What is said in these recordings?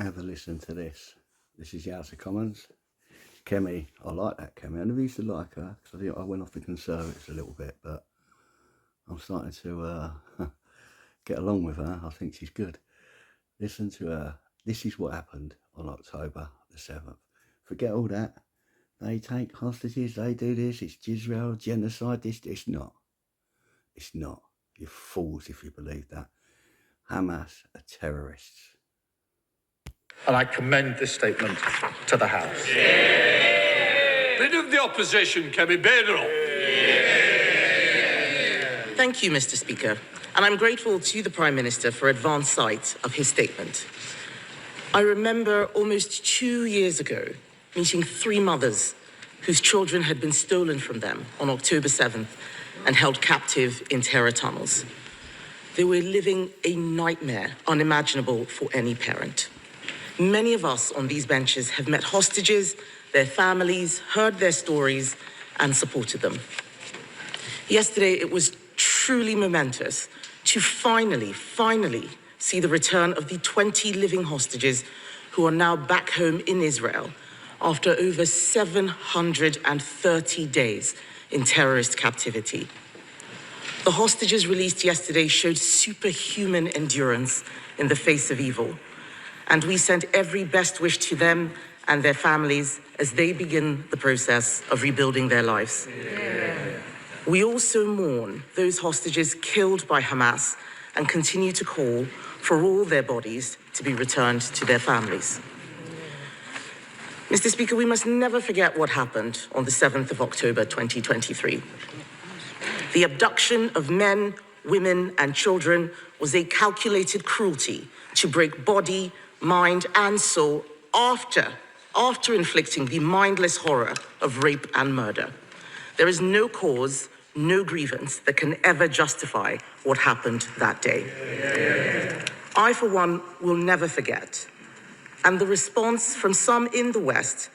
Have a listen to this. This is the House of Commons. Kemi, I like that Kemi. I never used to like her because I think I went off the Conservatives a little bit, but I'm starting to get along with her. I think she's good. Listen to her. This is what happened on October the 7th. Forget all that. They take hostages, they do this, it's Israel, genocide, this, it's not. It's not. You're fools if you believe that. Hamas are terrorists. And I commend this statement to the House. Leader of the Opposition, Kemi Bedro. Thank you, Mr. Speaker, and I'm grateful to the Prime Minister for advance sight of his statement. I remember almost 2 years ago meeting 3 mothers whose children had been stolen from them on October 7th and held captive in terror tunnels. They were living a nightmare unimaginable for any parent. Many of us on these benches have met hostages, their families, heard their stories, and supported them. Yesterday, it was truly momentous to finally see the return of the 20 living hostages who are now back home in Israel after over 730 days in terrorist captivity. The hostages released yesterday showed superhuman endurance in the face of evil, and we send every best wish to them and their families as they begin the process of rebuilding their lives. Yeah. We also mourn those hostages killed by Hamas and continue to call for all their bodies to be returned to their families. Mr. Speaker, we must never forget what happened on the 7th of October 2023. The abduction of men, women, and children was a calculated cruelty to break body, mind, and soul after inflicting the mindless horror of rape and murder. There is no cause, no grievance that can ever justify what happened that day. I, for one, will never forget. And the response from some in the West,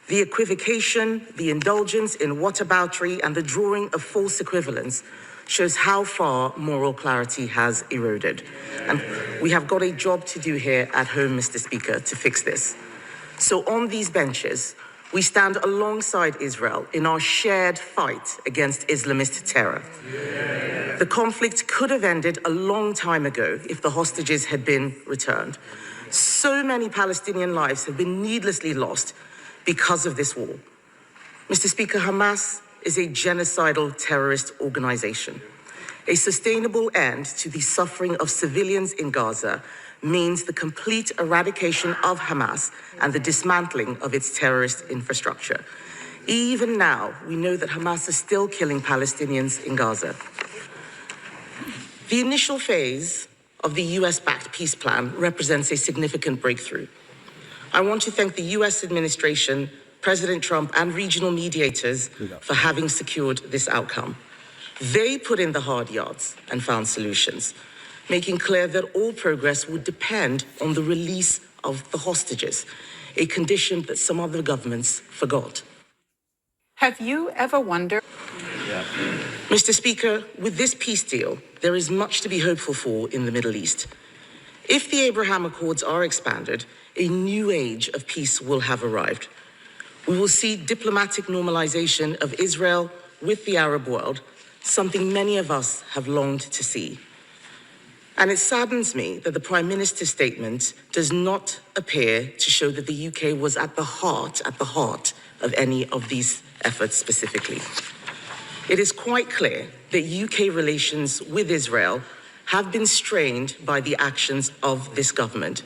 the equivocation, the indulgence in whataboutery, and the drawing of false equivalence shows how far moral clarity has eroded. And we have got a job to do here at home, Mr. Speaker, to fix this. So on these benches, we stand alongside Israel in our shared fight against Islamist terror. The conflict could have ended a long time ago if the hostages had been returned. So many Palestinian lives have been needlessly lost because of this war. Mr. Speaker, Hamas is a genocidal terrorist organization. A sustainable end to the suffering of civilians in Gaza means the complete eradication of Hamas and the dismantling of its terrorist infrastructure. Even now, we know that Hamas is still killing Palestinians in Gaza. The initial phase of the US-backed peace plan represents a significant breakthrough. I want to thank the US administration, President Trump, and regional mediators for having secured this outcome. They put in the hard yards and found solutions, making clear that all progress would depend on the release of the hostages, a condition that some other governments forgot. Have you ever wondered? Mr. Speaker, with this peace deal, there is much to be hopeful for in the Middle East. If the Abraham Accords are expanded, a new age of peace will have arrived. We will see diplomatic normalization of Israel with the Arab world, something many of us have longed to see. And it saddens me that the Prime Minister's statement does not appear to show that the UK was at the heart of any of these efforts specifically. It is quite clear that UK relations with Israel have been strained by the actions of this government.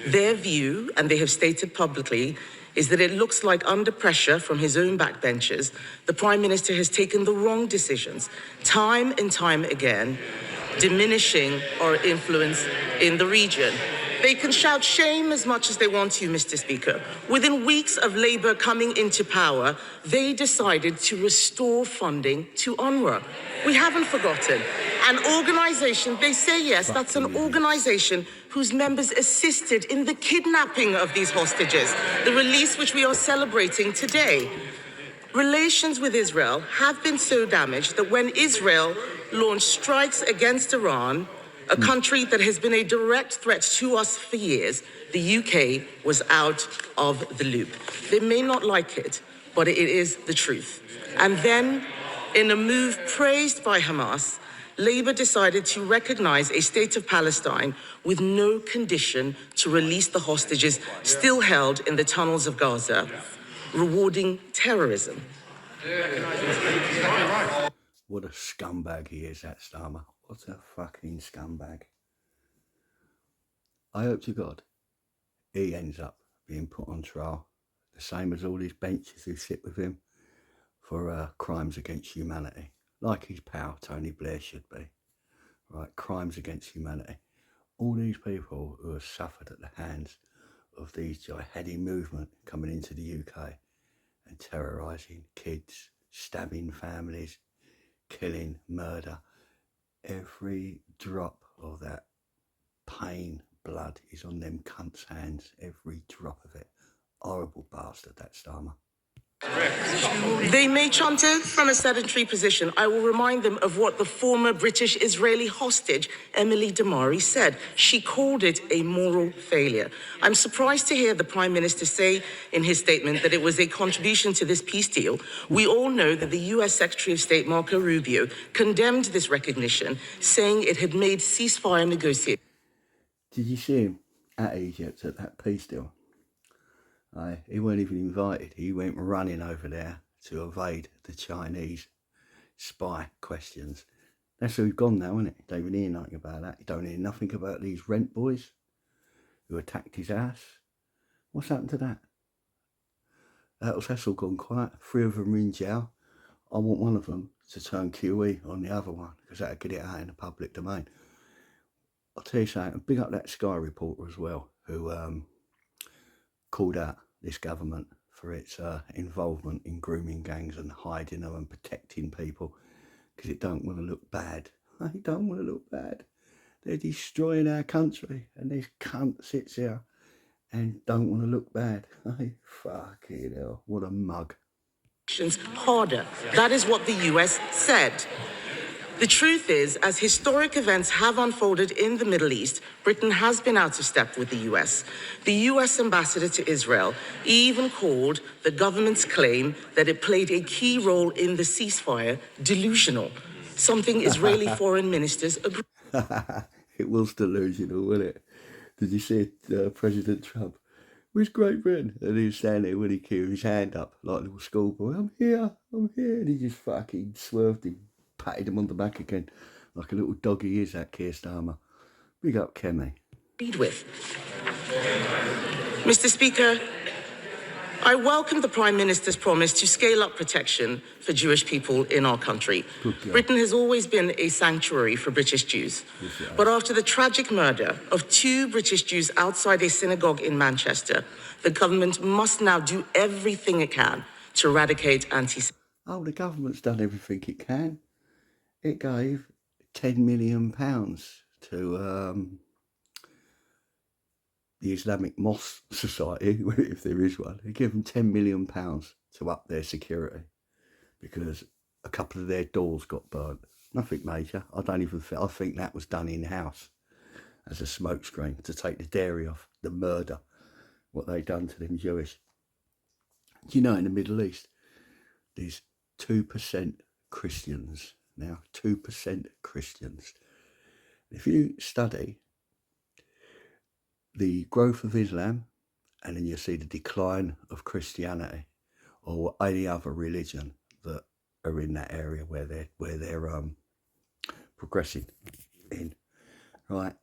Their view, and they have stated publicly, is that it looks like under pressure from his own backbenchers, the Prime Minister has taken the wrong decisions, time and time again, diminishing our influence in the region. They can shout shame as much as they want to, Mr. Speaker. Within weeks of Labour coming into power, they decided to restore funding to UNRWA. We haven't forgotten. An organisation, they say yes, that's an organisation whose members assisted in the kidnapping of these hostages, the release which we are celebrating today. Relations with Israel have been so damaged that when Israel launched strikes against Iran a country that has been a direct threat to us for years, the UK was out of the loop. They may not like it, but it is the truth. And then, in a move praised by Hamas, Labour decided to recognise a state of Palestine with no condition to release the hostages still held in the tunnels of Gaza, rewarding terrorism. What a scumbag he is, that Starmer. What a fucking scumbag. I hope to God he ends up being put on trial, the same as all these benches who sit with him for crimes against humanity, like his pal Tony Blair should be. Right, crimes against humanity. All these people who have suffered at the hands of these jihadi movement coming into the UK and terrorising kids, stabbing families, killing, murder. Every drop of that pain, blood is on them cunts' hands. Every drop of it. Horrible bastard, that Starmer. They may chant it from a sedentary position. I will remind them of what the former British-Israeli hostage, Emily Damari, said. She called it a moral failure. I'm surprised to hear the Prime Minister say in his statement that it was a contribution to this peace deal. We all know that the US Secretary of State, Marco Rubio, condemned this recognition, saying it had made ceasefire negotiations. Did you see him at Egypt at that peace deal? He weren't even invited. He went running over there to evade the Chinese spy questions. That's who he's gone now, isn't it? You don't even hear nothing about that. You don't hear nothing about these rent boys who attacked his house. What's happened to that? That's all gone quiet. 3 of them are in jail. I want one of them to turn QE on the other one, because that'll get it out in the public domain. I'll tell you something, big up that Sky reporter as well, who called out this government for its involvement in grooming gangs and hiding them and protecting people, because it don't want to look bad. They don't want to look bad. They're destroying our country, and this cunt sits here and don't want to look bad. Hey, fucking hell, what a mug. Harder. That is what the US said. The truth is, as historic events have unfolded in the Middle East, Britain has been out of step with the US. The US ambassador to Israel even called the government's claim that it played a key role in the ceasefire delusional, something Israeli foreign ministers agree. It was delusional, wasn't it? Did you see President Trump with Great Britain? And he was standing there with his hand up like a little schoolboy. I'm here. And he just fucking swerved him. Patted him on the back again, like a little dog he is, that Keir Starmer. Big up, Kemi. With. Mr. Speaker, I welcome the Prime Minister's promise to scale up protection for Jewish people in our country. Britain has always been a sanctuary for British Jews. But after the tragic murder of 2 British Jews outside a synagogue in Manchester, the government must now do everything it can to eradicate anti-Semitism. Oh, the government's done everything it can. It gave £10 million to the Islamic Mosque Society, if there is one. It gave them £10 million to up their security because a couple of their doors got burnt. Nothing major. I think that was done in-house as a smokescreen to take the dairy off the murder, what they done to them Jewish. Do you know, in the Middle East, there's 2% Christians now, 2% Christians. If you study the growth of Islam, and then you see the decline of Christianity or any other religion that are in that area where they're progressing in, right?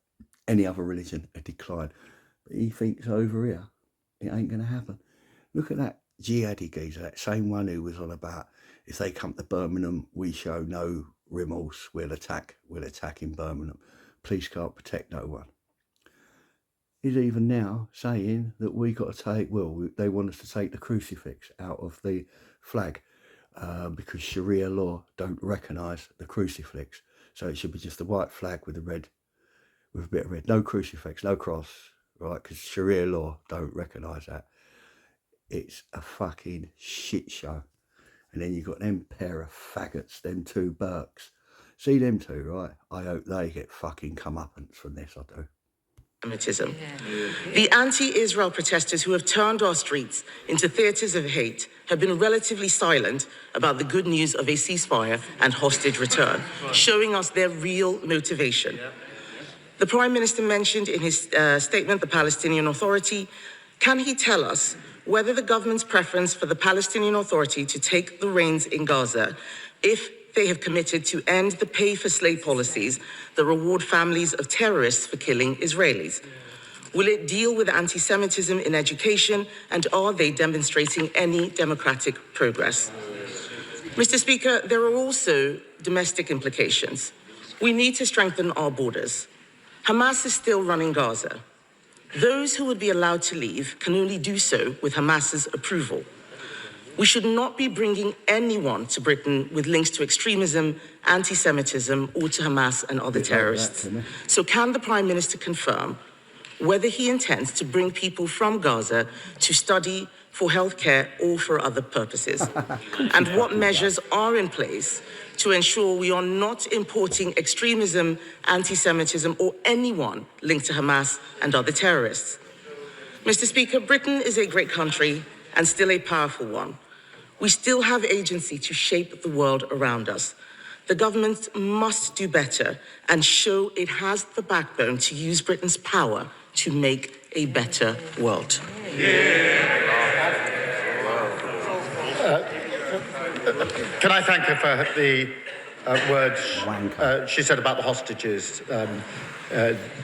Any other religion, a decline. But he thinks over here, it ain't going to happen. Look at that jihadi geezer, that same one who was on about, if they come to Birmingham, we show no remorse, we'll attack in Birmingham. Police can't protect no one. He's even now saying that we got to take, they want us to take the crucifix out of the flag because Sharia law don't recognise the crucifix. So it should be just a white flag with a bit of red. No crucifix, no cross, right? Because Sharia law don't recognise that. It's a fucking shit show. And then you've got them pair of faggots, them 2 Burks, See them two, right? I hope they get fucking comeuppance from this, I do. Anti-Semitism. The anti-Israel protesters who have turned our streets into theatres of hate have been relatively silent about the good news of a ceasefire and hostage return, showing us their real motivation. The Prime Minister mentioned in his statement the Palestinian Authority. Can he tell us whether the government's preference for the Palestinian Authority to take the reins in Gaza, if they have committed to end the pay-for-slay policies that reward families of terrorists for killing Israelis? Will it deal with anti-Semitism in education, and are they demonstrating any democratic progress? Mr. Speaker, there are also domestic implications. We need to strengthen our borders. Hamas is still running Gaza. Those who would be allowed to leave can only do so with Hamas's approval. We should not be bringing anyone to Britain with links to extremism, anti-Semitism, or to Hamas and other terrorists. So can the Prime Minister confirm whether he intends to bring people from Gaza to study, for healthcare, or for other purposes? And what measures are in place to ensure we are not importing extremism, anti-Semitism, or anyone linked to Hamas and other terrorists? Mr. Speaker, Britain is a great country and still a powerful one. We still have agency to shape the world around us. The government must do better and show it has the backbone to use Britain's power to make a better world. Can I thank her for the words she said about the hostages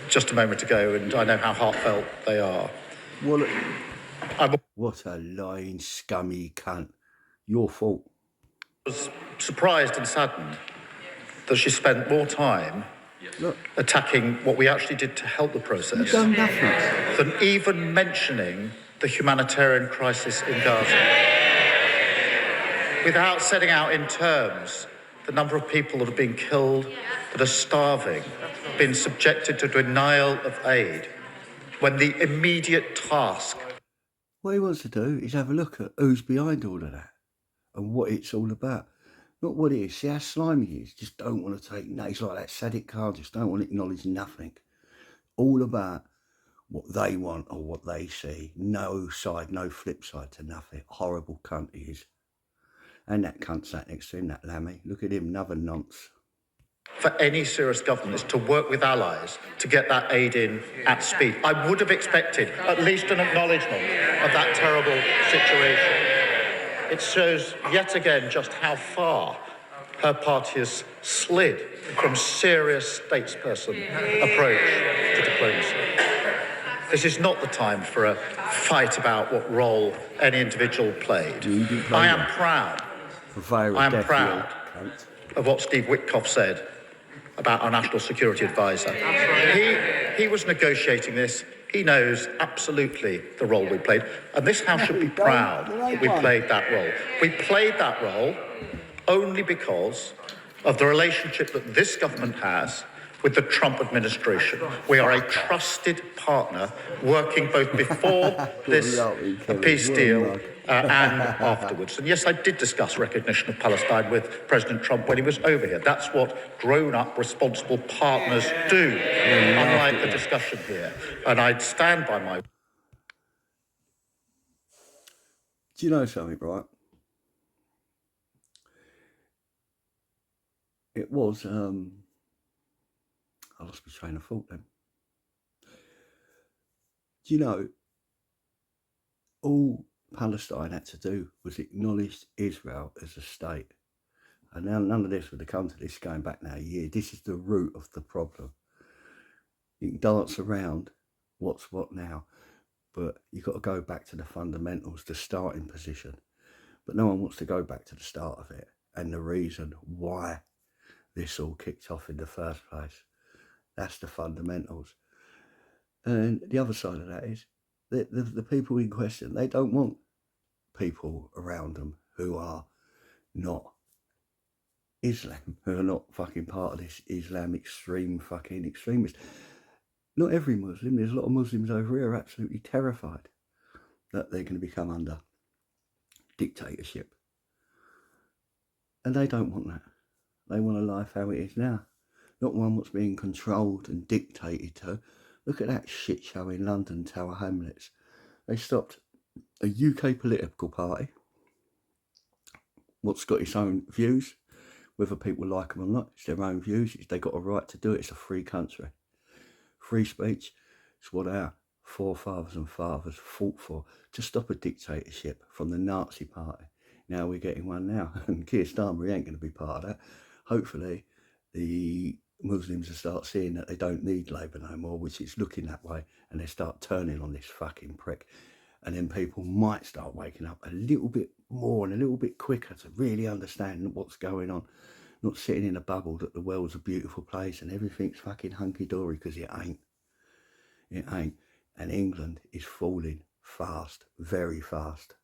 just a moment ago, and I know how heartfelt they are. What a lying, scummy cunt. Your fault. I was surprised and saddened that she spent more time attacking what we actually did to help the process You've done nothing than even mentioning the humanitarian crisis in Gaza, without setting out in terms the number of people that have been killed, that are starving, been subjected to denial of aid, when the immediate task... What he wants to do is have a look at who's behind all of that and what it's all about. Not what it is. See how slimy he is. Just don't want to take... No, he's like that Sadiq Khan. Just don't want to acknowledge nothing. All about what they want or what they see. No side, no flip side to nothing. Horrible cunt he is. And that cunt sat next to him, that Lammy. Look at him, another nonce. For any serious government is to work with allies to get that aid in at speed. I would have expected at least an acknowledgement of that terrible situation. It shows yet again just how far her party has slid from serious statesperson approach to diplomacy. This is not the time for a fight about what role any individual played. I am proud of what Steve Witkoff said about our National Security Advisor. He was negotiating this. He knows absolutely the role we played. And this House should be proud that we played that role. We played that role only because of the relationship that this government has with the Trump administration. We are a trusted partner working both before this peace deal and afterwards. And yes, I did discuss recognition of Palestine with President Trump when he was over here. That's what grown-up, responsible partners do, unlike the discussion here. And I'd stand by my... Do you know something, right? It was, I lost my train of thought then. Do you know, all Palestine had to do was acknowledge Israel as a state. And now none of this would have come to this going back now a year. This is the root of the problem. You can dance around what's what now, but you've got to go back to the fundamentals, the starting position. But no one wants to go back to the start of it and the reason why this all kicked off in the first place. That's the fundamentals. And the other side of that is the people in question, they don't want people around them who are not Islam, who are not fucking part of this Islam extreme fucking extremist. Not every Muslim, there's a lot of Muslims over here are absolutely terrified that they're going to become under dictatorship. And they don't want that. They want a life how it is now, not one what's being controlled and dictated to. Look at that shit show in London, Tower Hamlets. They stopped a UK political party, what's got its own views, whether people like them or not. It's their own views. They got a right to do it. It's a free country. Free speech. It's what our forefathers and fathers fought for, to stop a dictatorship from the Nazi party. Now we're getting one now, and Keir Starmer ain't going to be part of that. Hopefully the Muslims will start seeing that they don't need Labour no more, which it's looking that way, and they start turning on this fucking prick. And then people might start waking up a little bit more and a little bit quicker to really understand what's going on. Not sitting in a bubble that the world's a beautiful place and everything's fucking hunky-dory, because it ain't. It ain't. And England is falling fast, very fast.